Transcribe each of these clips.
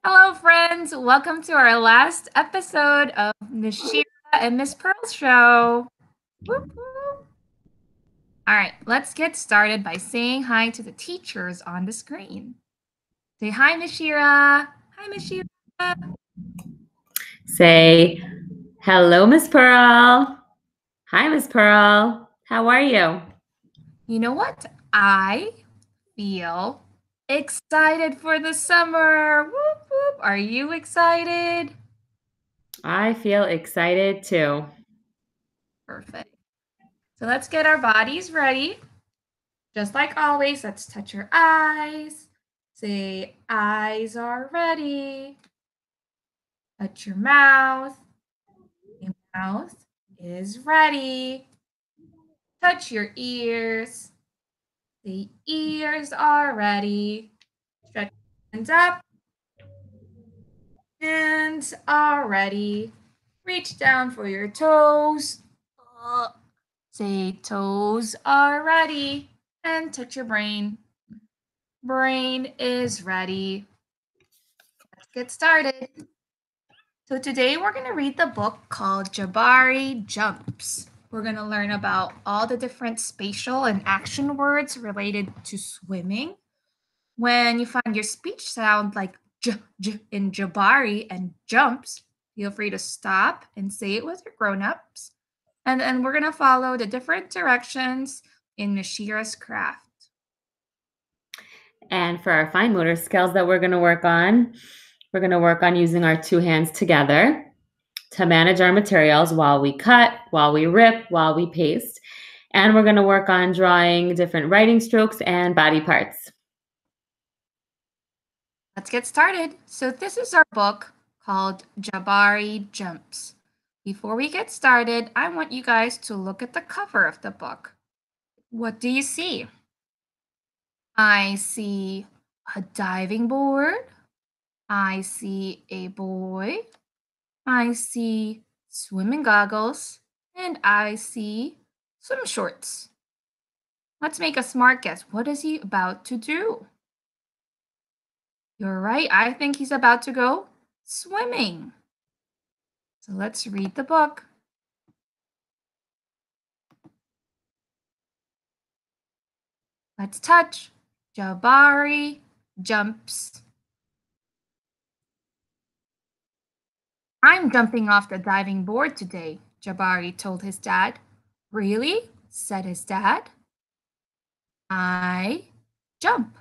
Hello, friends. Welcome to our last episode of the Shira and Ms. Pearl show. Whoop, whoop. All right, let's get started by saying hi to the teachers on the screen. Say hi, Miss Shira. Hi, Miss Shira. Say, hello, Miss Pearl. Hi, Miss Pearl. How are you? You know what? I feel excited for the summer. Whoop, whoop. Are you excited? I feel excited too. Perfect. So let's get our bodies ready. Just like always, let's touch your eyes. Say, eyes are ready. Touch your mouth. Your mouth is ready. Touch your ears. The ears are ready. Stretch your hands up. Hands are ready. Reach down for your toes. Uh, Say, toes are ready. And touch your brain. Brain is ready. Let's get started. So today we're going to read the book called Jabari Jumps. We're going to learn about all the different spatial and action words related to swimming. When you find your speech sound like j in Jabari and jumps, feel free to stop and say it with your grown-ups. And then we're going to follow the different directions in Mashira's craft. And for our fine motor skills that we're going to work on using our two hands together to manage our materials while we cut, while we rip, while we paste. And we're going to work on drawing different writing strokes and body parts. Let's get started. So this is our book called Jabari Jumps. Before we get started, I want you guys to look at the cover of the book. What do you see? I see a diving board. I see a boy. I see swimming goggles. And I see swim shorts. Let's make a smart guess. What is he about to do? You're right. I think he's about to go swimming. So let's read the book. Let's touch. Jabari jumps. I'm jumping off the diving board today, Jabari told his dad. Really? Said his dad. I jump.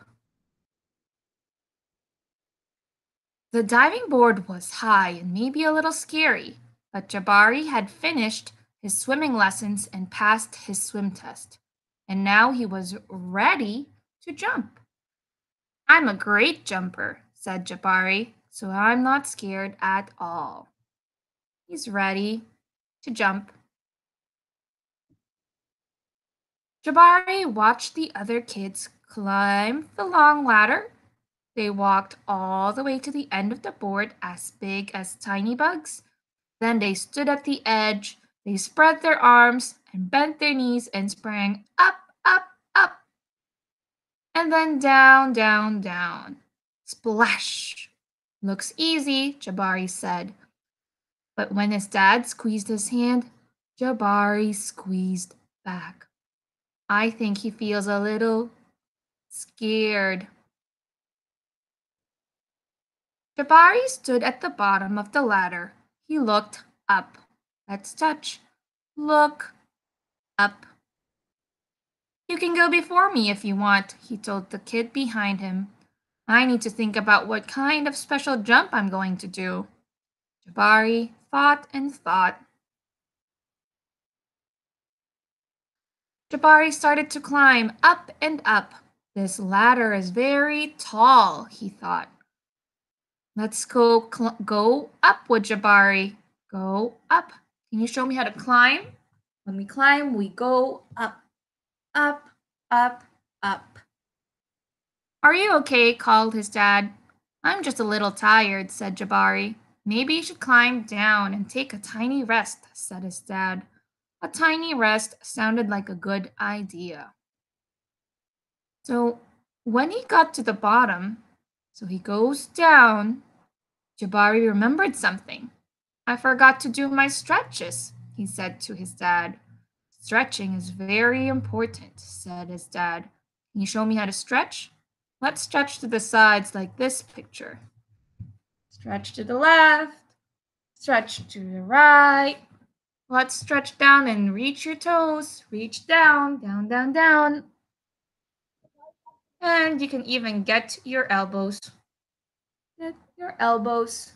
The diving board was high and maybe a little scary, but Jabari had finished his swimming lessons and passed his swim test. And now he was ready to jump. I'm a great jumper, said Jabari, so I'm not scared at all. He's ready to jump. Jabari watched the other kids climb the long ladder. They walked all the way to the end of the board as big as tiny bugs. Then they stood at the edge. They spread their arms and bent their knees and sprang up, up, up. And then down, down, down. Splash! Looks easy, Jabari said. But when his dad squeezed his hand, Jabari squeezed back. I think he feels a little scared. Jabari stood at the bottom of the ladder. He looked up. Let's touch. Look up. You can go before me if you want, he told the kid behind him. I need to think about what kind of special jump I'm going to do. Jabari thought and thought. Jabari started to climb up and up. This ladder is very tall, he thought. Let's go up with Jabari. Go up. Can you show me how to climb? When we climb, we go up, up, up, up. Are you okay? Called his dad. I'm just a little tired, said Jabari. Maybe you should climb down and take a tiny rest, said his dad. A tiny rest sounded like a good idea. So when he got to the bottom, So he goes down. Jabari remembered something. I forgot to do my stretches, he said to his dad. Stretching is very important, said his dad. Can you show me how to stretch? Let's stretch to the sides like this picture. Stretch to the left, stretch to the right. Let's stretch down and reach your toes. Reach down, down, down, down. And you can even get your elbows. Get your elbows.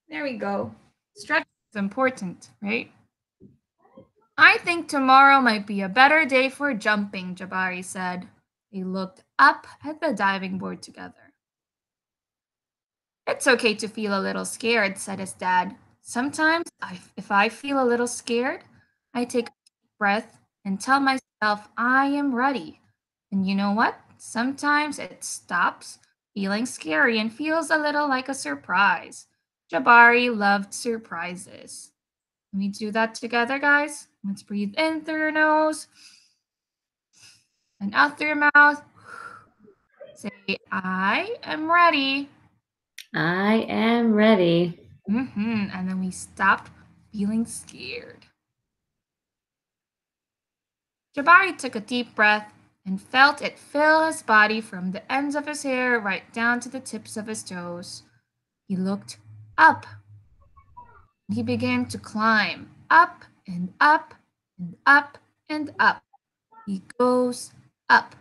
There we go. Stretch is important, right? I think tomorrow might be a better day for jumping, Jabari said. They looked up at the diving board together. It's okay to feel a little scared, said his dad. Sometimes, if I feel a little scared, I take a deep breath and tell myself I am ready. And you know what? Sometimes it stops feeling scary and feels a little like a surprise. Jabari loved surprises. Let me do that together, guys. Let's breathe in through your nose and out through your mouth. Say, I am ready. I am ready. And then we stopped feeling scared. Jabari took a deep breath and felt it fill his body from the ends of his hair right down to the tips of his toes. He looked up. He began to climb up and up and up and up. He goes up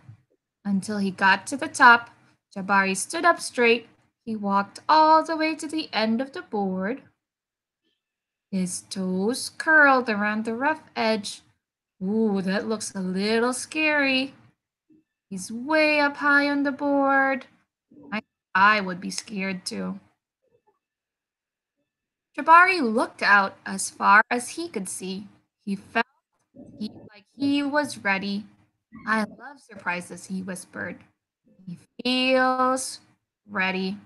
until he got to the top. Jabari stood up straight. He walked all the way to the end of the board. His toes curled around the rough edge. Ooh, that looks a little scary. He's way up high on the board. I would be scared too. Jabari looked out as far as he could see. He felt like he was ready. I love surprises, he whispered. He feels ready.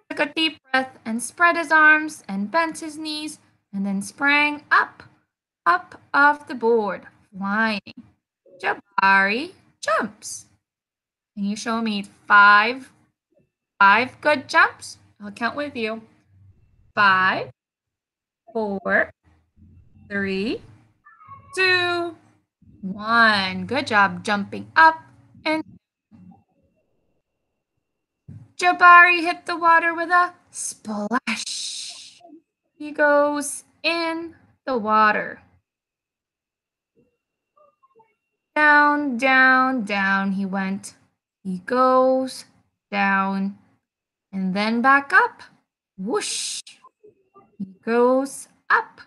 Took a deep breath and spread his arms and bent his knees and then sprang up, up off the board, flying. Jabari jumps. Can you show me five good jumps? I'll count with you. 5, 4, 3, 2, 1. Good job jumping up and Jabari hit the water with a splash. He goes in the water. Down, down, down he went. He goes down and then back up. Whoosh. He goes up.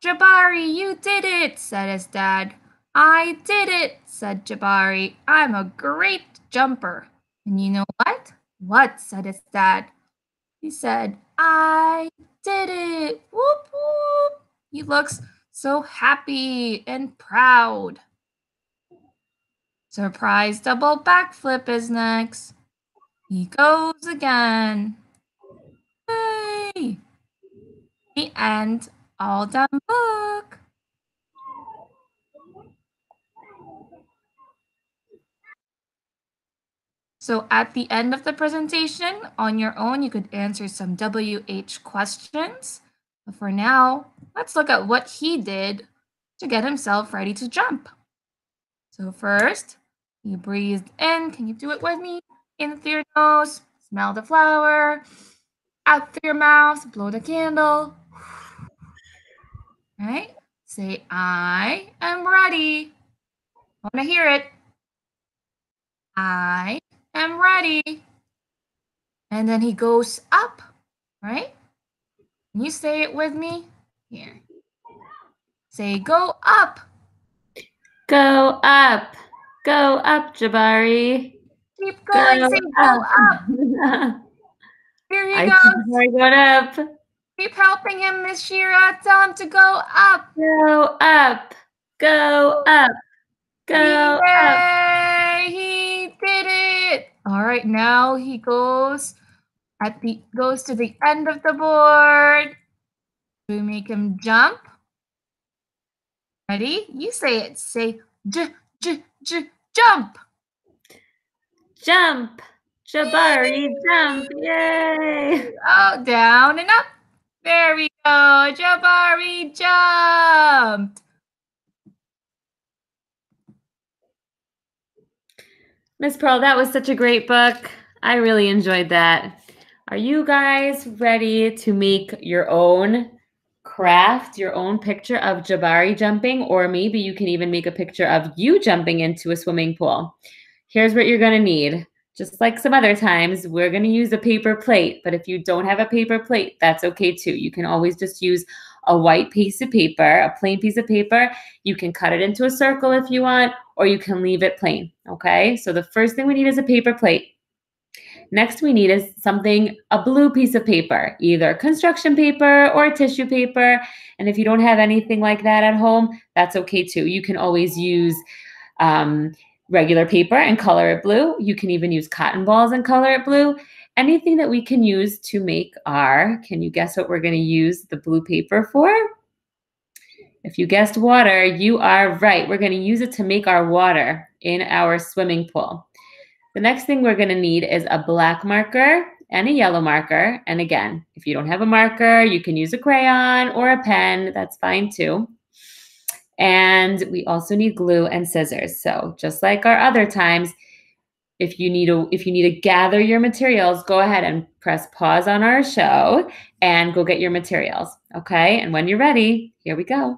Jabari, you did it, said his dad. I did it, said Jabari. I'm a great jumper. And you know what? What, said his dad. He said, I did it. Whoop, whoop. He looks so happy and proud. Surprise double backflip is next. He goes again. Yay! The end. All done book. So at the end of the presentation, on your own, you could answer some WH questions. But for now, let's look at what he did to get himself ready to jump. So first, you breathed in. Can you do it with me? In through your nose, smell the flower. Out through your mouth, blow the candle. Right? Say, I am ready. I want to hear it. I am ready. And then he goes up, right? Can you say it with me? Here. Say, go up. Go up. Go up, Jabari. Keep going. Go Say, go up. up. Here he I goes. see Jabari going up. Keep helping him, Miss Shira. Tell him to go up. Go up. Go up. Go up. Yay! He did it. All right, now he goes to the end of the board. We make him jump. Ready? You say it. Say j j j jump. Jump. Jabari, jump. Yay. Oh, down and up. There we go. Jabari jumped. Miss Pearl, that was such a great book. I really enjoyed that. Are you guys ready to make your own craft, your own picture of Jabari jumping? Or maybe you can even make a picture of you jumping into a swimming pool. Here's what you're going to need. Just like some other times, we're going to use a paper plate. But if you don't have a paper plate, that's okay too. You can always just use a white piece of paper, a plain piece of paper. You can cut it into a circle if you want, or you can leave it plain, okay? So the first thing we need is a paper plate. Next we need is a blue piece of paper, either construction paper or tissue paper. And if you don't have anything like that at home, that's okay too. You can always use regular paper and color it blue. You can even use cotton balls and color it blue. Anything that we can use to make can you guess what we're going to use the blue paper for? If you guessed water, you are right. We're going to use it to make our water in our swimming pool. The next thing we're going to need is a black marker and a yellow marker. And again, if you don't have a marker, you can use a crayon or a pen. That's fine too. And we also need glue and scissors. So just like our other times, if you need to gather your materials, go ahead and press pause on our show and go get your materials. Okay? And when you're ready, here we go.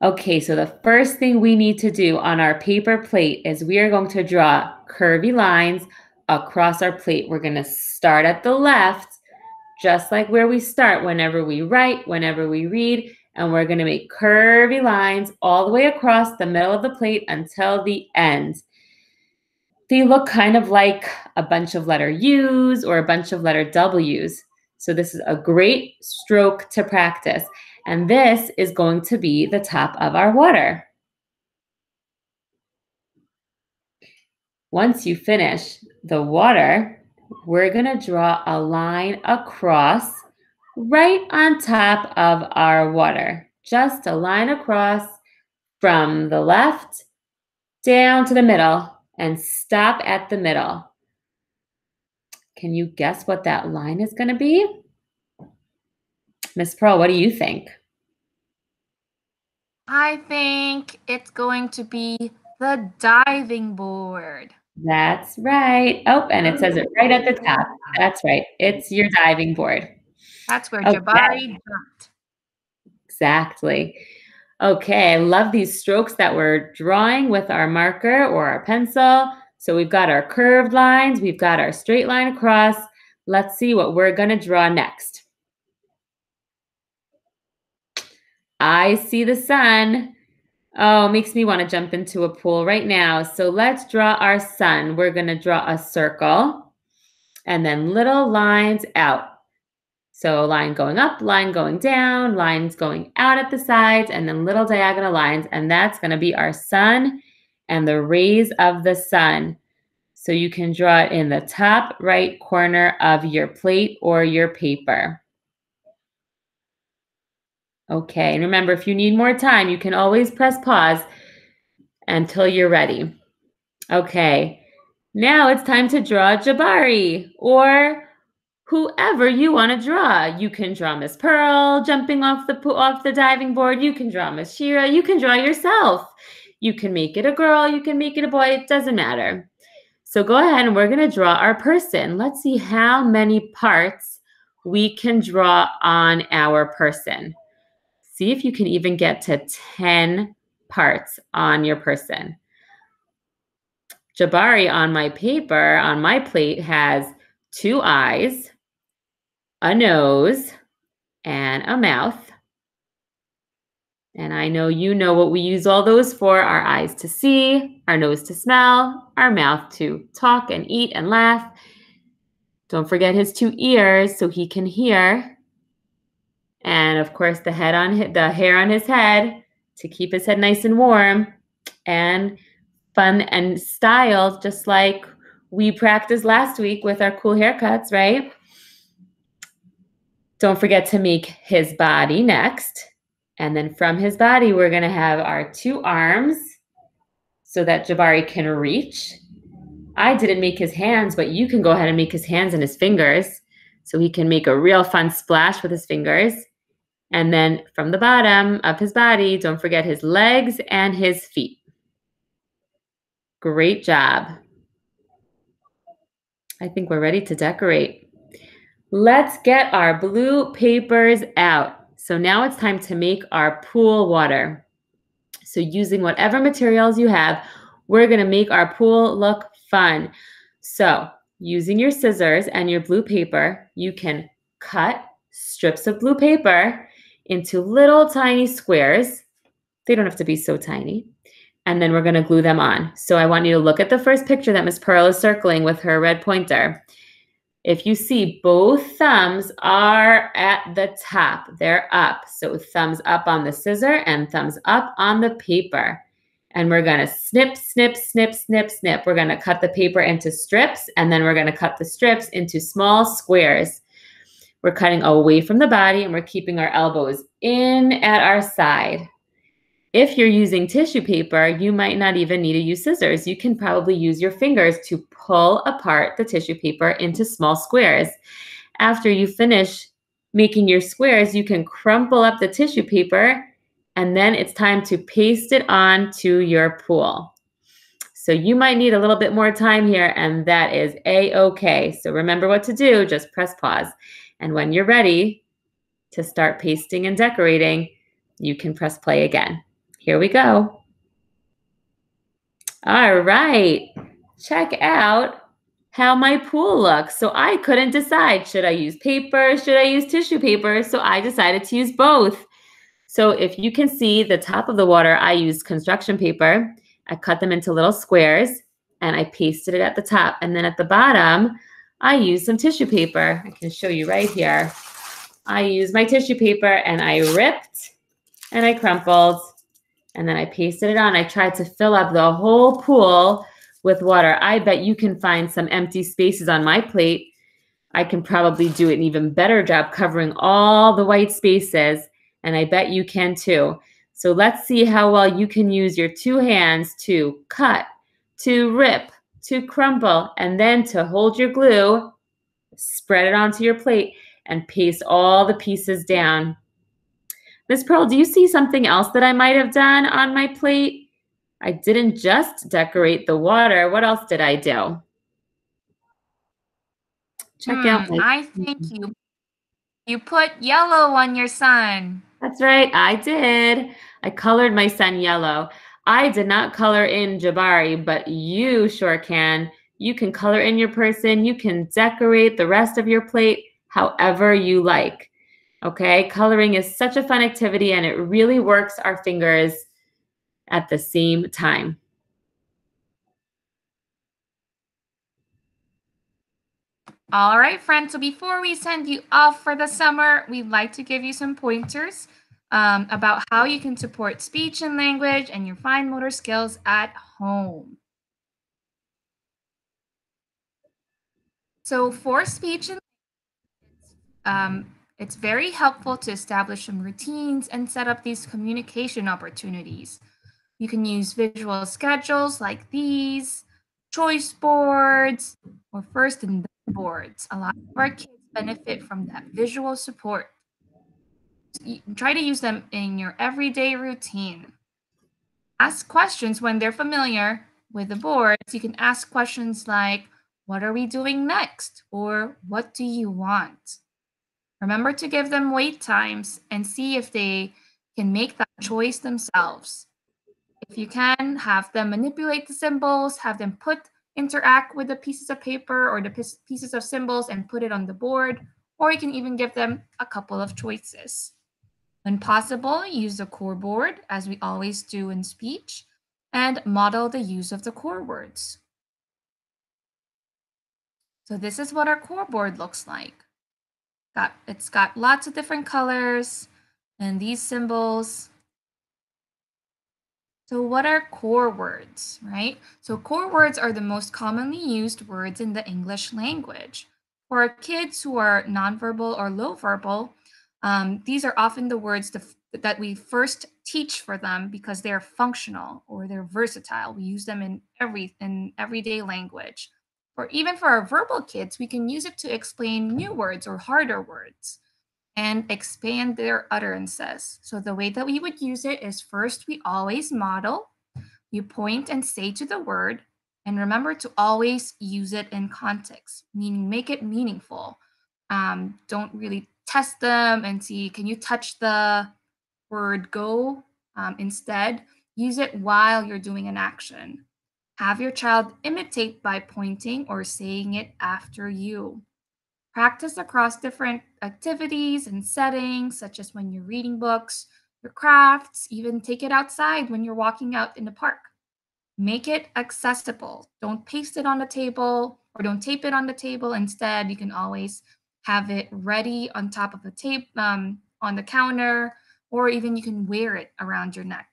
Okay, so the first thing we need to do on our paper plate is we are going to draw curvy lines across our plate. We're going to start at the left, just like where we start whenever we write, whenever we read, and we're going to make curvy lines all the way across the middle of the plate until the end. They look kind of like a bunch of letter U's or a bunch of letter W's. So this is a great stroke to practice. And this is going to be the top of our water. Once you finish the water, we're going to draw a line across right on top of our water. Just a line across from the left down to the middle and stop at the middle. Can you guess what that line is going to be? Miss Pearl, what do you think? I think it's going to be the diving board. That's right. Oh, and it says it right at the top. That's right. It's your diving board. That's where Okay. Jabari jumped. Exactly. Okay, I love these strokes that we're drawing with our marker or our pencil. So we've got our curved lines, we've got our straight line across. Let's see what we're going to draw next. I see the sun. Oh, makes me want to jump into a pool right now. So let's draw our sun. We're going to draw a circle and then little lines out. So line going up, line going down, lines going out at the sides, and then little diagonal lines. And that's going to be our sun and the rays of the sun. So you can draw it in the top right corner of your plate or your paper. Okay, and remember, if you need more time, you can always press pause until you're ready. Okay, now it's time to draw Jabari or whoever you want to draw. You can draw Miss Pearl jumping off the diving board. You can draw Miss Shira. You can draw yourself. You can make it a girl. You can make it a boy. It doesn't matter. So go ahead and we're going to draw our person. Let's see how many parts we can draw on our person. See if you can even get to 10 parts on your person. Jabari on my paper, on my plate, has 2 eyes, a nose, and a mouth. And I know you know what we use all those for: our eyes to see, our nose to smell, our mouth to talk and eat and laugh. Don't forget his 2 ears so he can hear. And of course, the hair on his head to keep his head nice and warm and fun and styled, just like we practiced last week with our cool haircuts, right? Don't forget to make his body next. And then from his body, we're going to have our 2 arms so that Jabari can reach. I didn't make his hands, but you can go ahead and make his hands and his fingers so he can make a real fun splash with his fingers. And then from the bottom of his body, don't forget his legs and his feet. Great job. I think we're ready to decorate. Let's get our blue papers out. So now it's time to make our pool water. So using whatever materials you have, we're gonna make our pool look fun. So using your scissors and your blue paper, you can cut strips of blue paper into little tiny squares. They don't have to be so tiny. And then we're gonna glue them on. So I want you to look at the first picture that Miss Pearl is circling with her red pointer. If you see, both thumbs are at the top. They're up. So thumbs up on the scissor and thumbs up on the paper. And we're going to snip, snip, snip, snip, snip. We're going to cut the paper into strips, and then we're going to cut the strips into small squares. We're cutting away from the body, and we're keeping our elbows in at our side. If you're using tissue paper, you might not even need to use scissors. You can probably use your fingers to pull apart the tissue paper into small squares. After you finish making your squares, you can crumple up the tissue paper, and then it's time to paste it onto your pool. So you might need a little bit more time here, and that is A-okay. So remember what to do, just press pause. And when you're ready to start pasting and decorating, you can press play again. Here we go. All right, check out how my pool looks. So I couldn't decide, should I use paper, should I use tissue paper? So I decided to use both. So if you can see the top of the water, I used construction paper. I cut them into little squares and I pasted it at the top. And then at the bottom, I used some tissue paper. I can show you right here. I used my tissue paper and I ripped and I crumpled. And then I pasted it on. I tried to fill up the whole pool with water. I bet you can find some empty spaces on my plate. I can probably do an even better job covering all the white spaces, and I bet you can too. So let's see how well you can use your 2 hands to cut, to rip, to crumple, and then to hold your glue, spread it onto your plate, and paste all the pieces down. Miss Pearl, do you see something else that I might have done on my plate? I didn't just decorate the water. What else did I do? Check out my... I think you put yellow on your sun. That's right, I did. I colored my sun yellow. I did not color in Jabari, but you sure can. You can color in your person. You can decorate the rest of your plate however you like. Okay, coloring is such a fun activity and it really works our fingers at the same time. All right, friends. So before we send you off for the summer, we'd like to give you some pointers about how you can support speech and language and your fine motor skills at home. So for speech and it's very helpful to establish some routines and set up these communication opportunities. You can use visual schedules like these, choice boards, or first and then boards. A lot of our kids benefit from that visual support. You try to use them in your everyday routine. Ask questions when they're familiar with the boards. You can ask questions like, what are we doing next? Or what do you want? Remember to give them wait times and see if they can make that choice themselves. If you can, have them manipulate the symbols, have them interact with the pieces of paper or the pieces of symbols and put it on the board, or you can even give them a couple of choices. When possible, use the core board, as we always do in speech, and model the use of the core words. So this is what our core board looks like. It's got lots of different colors and these symbols. So what are core words, right? So core words are the most commonly used words in the English language. For kids who are nonverbal or low verbal, these are often the words that we first teach for them because they're functional or they're versatile. We use them in everyday language. Or even for our verbal kids, we can use it to explain new words or harder words and expand their utterances. So the way that we would use it is first we always model, you point and say to the word, and remember to always use it in context, meaning make it meaningful. Don't really test them and see, can you touch the word go? Instead, use it while you're doing an action. Have your child imitate by pointing or saying it after you. Practice across different activities and settings, such as when you're reading books, your crafts, even take it outside when you're walking out in the park. Make it accessible. Don't paste it on the table or don't tape it on the table. Instead, you can always have it ready on top of the tape on the counter, or even you can wear it around your neck.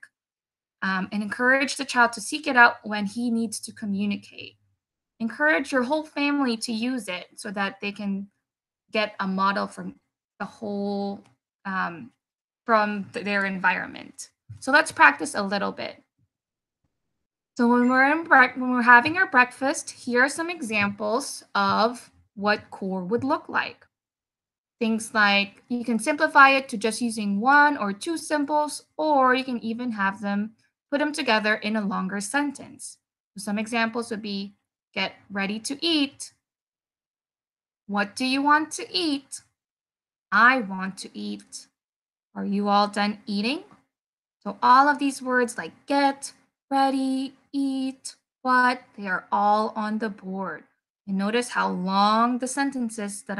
And encourage the child to seek it out when he needs to communicate. Encourage your whole family to use it so that they can get a model from the whole their environment. So let's practice a little bit. So when we're having our breakfast, here are some examples of what core would look like. Things like you can simplify it to just using one or two symbols, or you can even have them put them together in a longer sentence. So some examples would be get ready to eat. What do you want to eat? I want to eat. Are you all done eating? So all of these words like get, ready, eat, what, they are all on the board. And notice how long the sentences that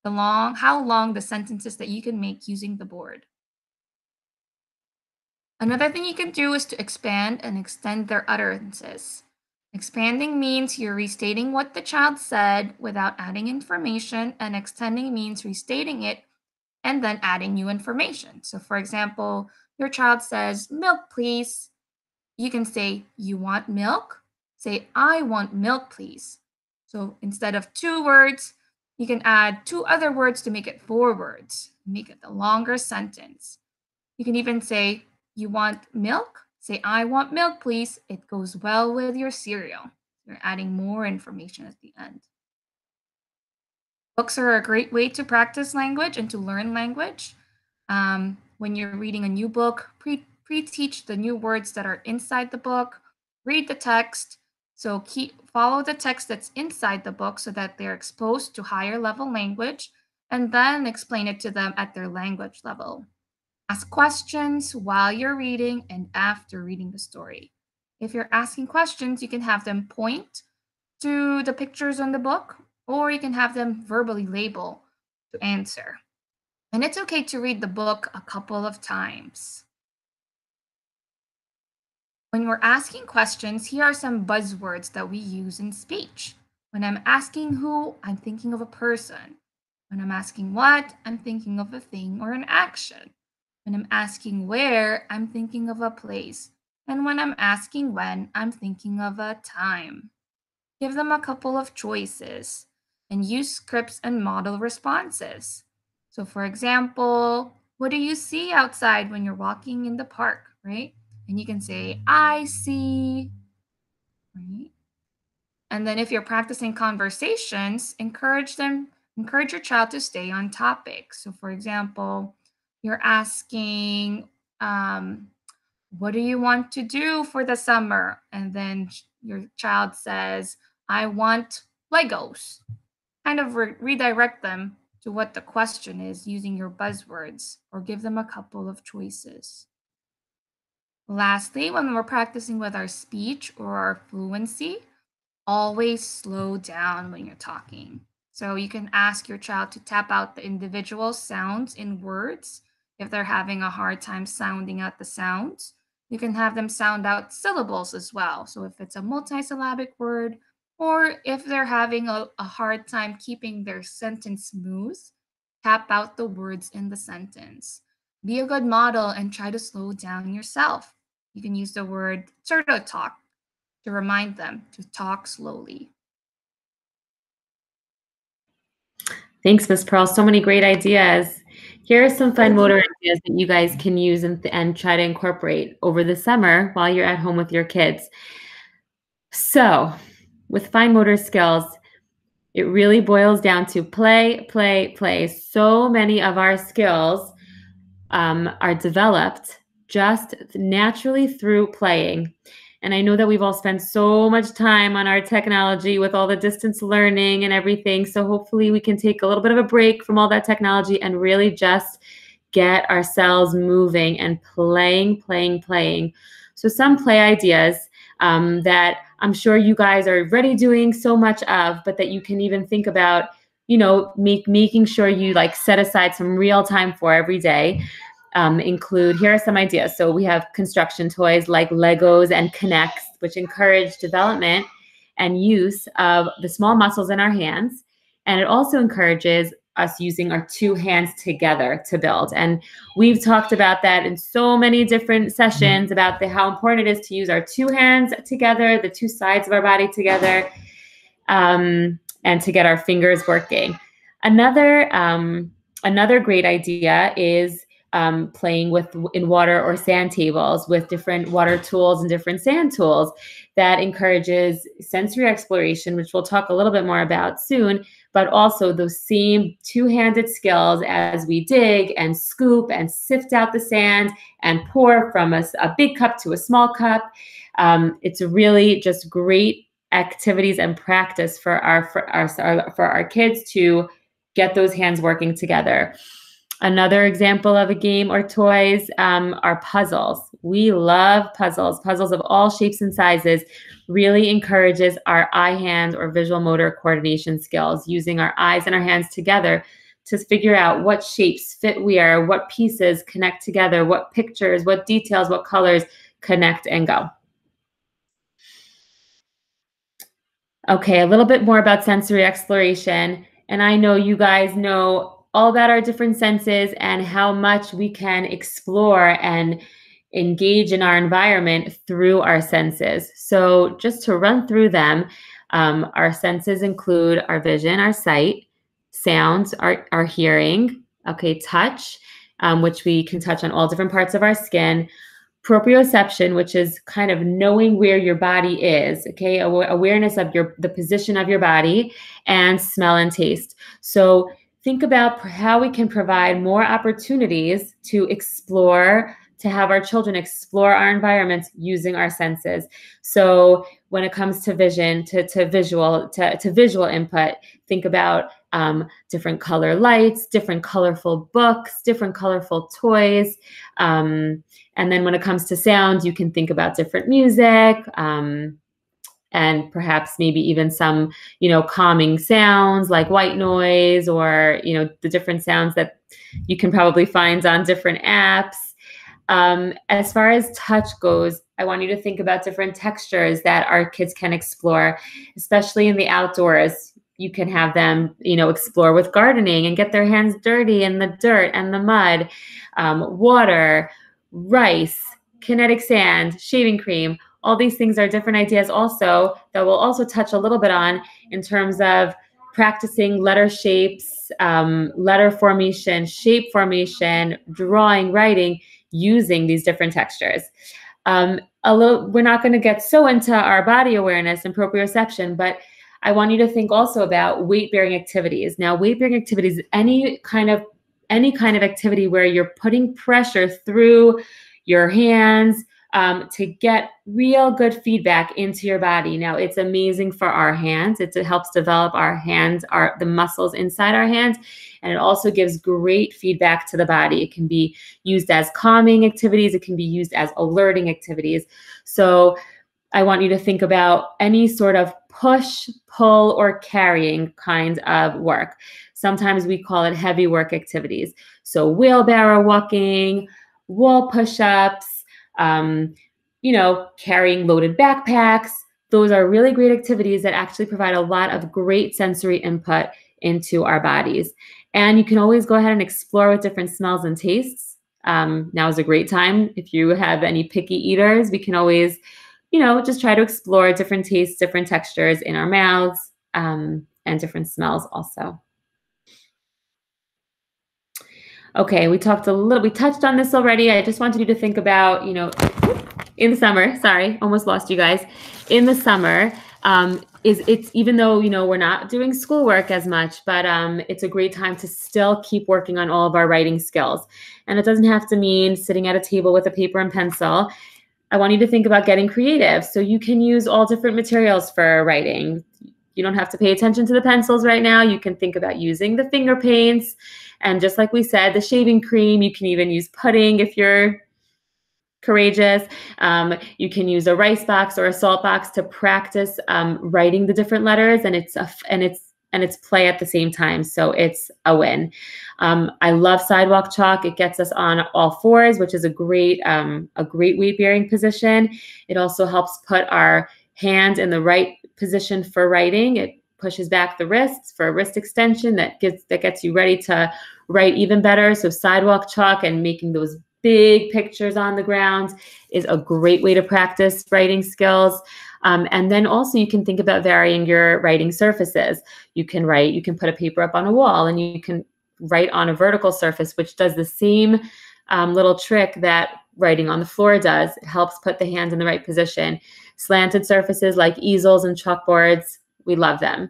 how long the sentences that you can make using the board. Another thing you can do is to expand and extend their utterances. Expanding means you're restating what the child said without adding information, and extending means restating it and then adding new information. So, for example, your child says, milk, please. You can say, you want milk? Say, I want milk, please. So instead of two words, you can add two other words to make it four words, make it a longer sentence. You can even say, you want milk? Say, I want milk, please. It goes well with your cereal. You're adding more information at the end. Books are a great way to practice language and to learn language. When you're reading a new book, pre-teach the new words that are inside the book. Read the text. So follow the text that's inside the book so that they're exposed to higher level language, and then explain it to them at their language level. Ask questions while you're reading and after reading the story. If you're asking questions, you can have them point to the pictures on the book, or you can have them verbally label to answer. And it's okay to read the book a couple of times. When we're asking questions, here are some buzzwords that we use in speech. When I'm asking who, I'm thinking of a person. When I'm asking what, I'm thinking of a thing or an action. When I'm asking where, I'm thinking of a place. And when I'm asking when, I'm thinking of a time. Give them a couple of choices and use scripts and model responses. So, for example, what do you see outside when you're walking in the park, right? And you can say, I see, right? And then if you're practicing conversations, encourage your child to stay on topic. So, for example, you're asking, what do you want to do for the summer? And then your child says, I want Legos. Kind of redirect them to what the question is using your buzzwords or give them a couple of choices. Lastly, when we're practicing with our speech or our fluency, always slow down when you're talking. So you can ask your child to tap out the individual sounds in words if they're having a hard time sounding out the sounds. You can have them sound out syllables as well. So if it's a multisyllabic word, or if they're having a hard time keeping their sentence smooth, tap out the words in the sentence. Be a good model and try to slow down yourself. You can use the word turtle talk to remind them to talk slowly. Thanks, Miss Pearl. So many great ideas. Here are some fun motor ideas that you guys can use and try to incorporate over the summer while you're at home with your kids. So, with fine motor skills, it really boils down to play, play, play. So many of our skills are developed just naturally through playing. And I know that we've all spent so much time on our technology with all the distance learning and everything. So hopefully we can take a little bit of a break from all that technology and really just get ourselves moving and playing, playing, playing. So some play ideas that I'm sure you guys are already doing so much of, but that you can even think about, making sure you like set aside some real time for every day. Include, here are some ideas. So we have construction toys like Legos and Connects, which encourage development and use of the small muscles in our hands. And it also encourages us using our two hands together to build. And we've talked about that in so many different sessions about how important it is to use our two hands together, the two sides of our body together, and to get our fingers working. Another great idea is playing in water or sand tables with different water tools and different sand tools. That encourages sensory exploration, which we'll talk a little bit more about soon, but also those same two-handed skills as we dig and scoop and sift out the sand and pour from a big cup to a small cup. It's really just great activities and practice for our kids to get those hands working together. Another example of a game or toys are puzzles. We love puzzles. Puzzles of all shapes and sizes really encourages our eye-hand or visual motor coordination skills, using our eyes and our hands together to figure out what shapes fit where, what pieces connect together, what pictures, what details, what colors connect and go. Okay, a little bit more about sensory exploration. And I know you guys know all about our different senses and how much we can explore and engage in our environment through our senses. So just to run through them, our senses include our vision, our sight, sounds, our hearing, okay, touch, which we can touch on all different parts of our skin, proprioception, which is kind of knowing where your body is, okay, awareness of the position of your body, and smell and taste. So think about how we can provide more opportunities to explore, to have our children explore our environments using our senses. So when it comes to vision, to visual input, think about different color lights, different colorful books, different colorful toys. And then when it comes to sound, you can think about different music, and perhaps maybe even some, calming sounds like white noise, or, the different sounds that you can probably find on different apps. As far as touch goes, I want you to think about different textures that our kids can explore, especially in the outdoors. You can have them, explore with gardening and get their hands dirty in the dirt and the mud, water, rice, kinetic sand, shaving cream. All these things are different ideas also that we'll also touch a little bit on in terms of practicing letter shapes, letter formation, shape formation, drawing, writing, using these different textures. We're not going to get so into our body awareness and proprioception, but I want you to think also about weight-bearing activities. Now, weight-bearing activities, any kind of activity where you're putting pressure through your hands to get real good feedback into your body. Now, it's amazing for our hands. It helps develop our hands, the muscles inside our hands, and it also gives great feedback to the body. It can be used as calming activities. It can be used as alerting activities. So I want you to think about any sort of push, pull, or carrying kind of work. Sometimes we call it heavy work activities. So wheelbarrow walking, wall push-ups, carrying loaded backpacks. Those are really great activities that actually provide a lot of great sensory input into our bodies. And you can always go ahead and explore with different smells and tastes. Now is a great time. If you have any picky eaters, we can always just try to explore different tastes, different textures in our mouths, and different smells also. Okay, we touched on this already. I just wanted you to think about, in the summer, sorry, almost lost you guys. In the summer, it's even though, we're not doing schoolwork as much, but it's a great time to still keep working on all of our writing skills. And it doesn't have to mean sitting at a table with a paper and pencil. I want you to think about getting creative. So you can use all different materials for writing. You don't have to pay attention to the pencils right now. You can think about using the finger paints. And just like we said, the shaving cream, you can even use pudding if you're courageous. You can use a rice box or a salt box to practice writing the different letters, and it's play at the same time. So it's a win. I love sidewalk chalk. It gets us on all fours, which is a great weight bearing position. It also helps put our hand in the right position for writing. It pushes back the wrists for a wrist extension that gets you ready to write even better. So sidewalk chalk and making those big pictures on the ground is a great way to practice writing skills. And then also you can think about varying your writing surfaces. You can put a paper up on a wall and you can write on a vertical surface, which does the same little trick that writing on the floor does. It helps put the hand in the right position. Slanted surfaces like easels and chalkboards, we love them.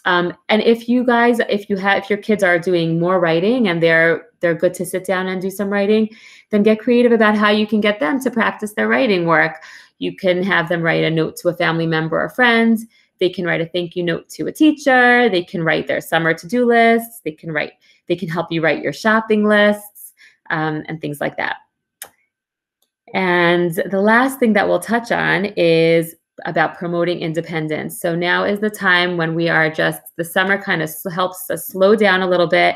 And if your kids are doing more writing and they're good to sit down and do some writing, then get creative about how you can get them to practice their writing work. You can have them write a note to a family member or friend. They can write a thank you note to a teacher. They can write their summer to-do lists. They can help you write your shopping lists, and things like that. And the last thing that we'll touch on is about promoting independence. So now is the time when the summer kind of helps us slow down a little bit,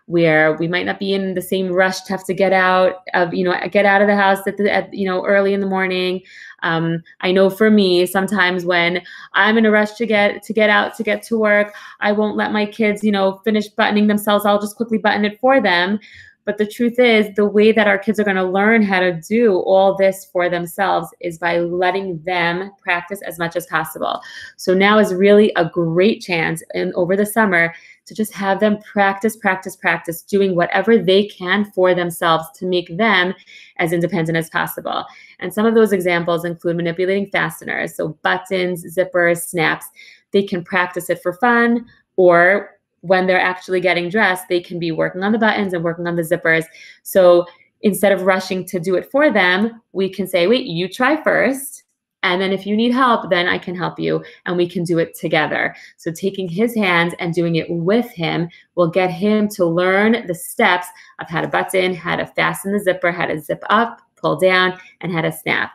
where we might not be in the same rush to have to get out of the house early in the morning. I know for me, sometimes when I'm in a rush to get out, to get to work, I won't let my kids, finish buttoning themselves. I'll just quickly button it for them. But the truth is, the way that our kids are going to learn how to do all this for themselves is by letting them practice as much as possible. So now is really a great chance over the summer to just have them practice, doing whatever they can for themselves to make them as independent as possible. And some of those examples include manipulating fasteners, so buttons, zippers, snaps. They can practice it for fun, or when they're actually getting dressed, they can be working on the buttons and working on the zippers. So instead of rushing to do it for them, we can say, wait, you try first. And then if you need help, then I can help you and we can do it together. So taking his hands and doing it with him will get him to learn the steps of how to button, how to fasten the zipper, how to zip up, pull down, and how to snap.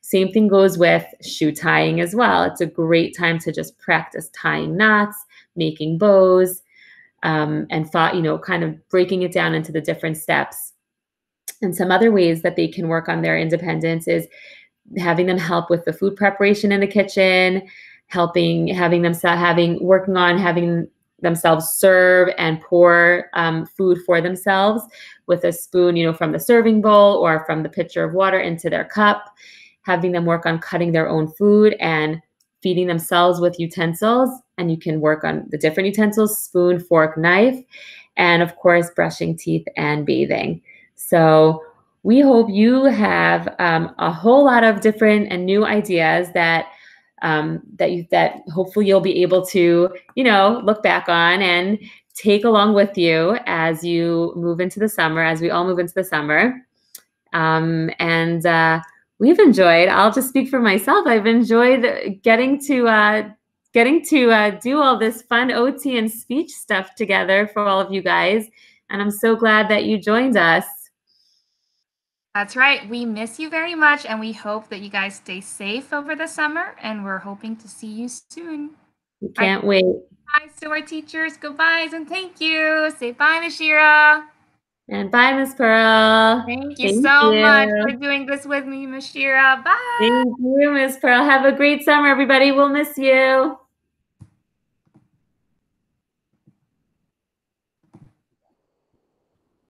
Same thing goes with shoe tying as well. It's a great time to just practice tying knots, making bows, and kind of breaking it down into the different steps. And some other ways that they can work on their independence is having them help with the food preparation in the kitchen, working on having themselves serve and pour food for themselves with a spoon, from the serving bowl or from the pitcher of water into their cup, having them work on cutting their own food and feeding themselves with utensils. And you can work on the different utensils: spoon, fork, knife, and of course, brushing teeth and bathing. So we hope you have a whole lot of different and new ideas that hopefully you'll be able to, look back on and take along with you as you move into the summer, as we all move into the summer. We've enjoyed, I'll just speak for myself, I've enjoyed getting to do all this fun OT and speech stuff together for all of you guys. And I'm so glad that you joined us. That's right. We miss you very much, and we hope that you guys stay safe over the summer, and we're hoping to see you soon. We can't wait. Bye to our teachers. Goodbyes and thank you. Say bye, Ms. Shira. And bye, Ms. Pearl. Thank you so much for doing this with me, Ms. Shira. Bye. Thank you, Ms. Pearl. Have a great summer, everybody. We'll miss you.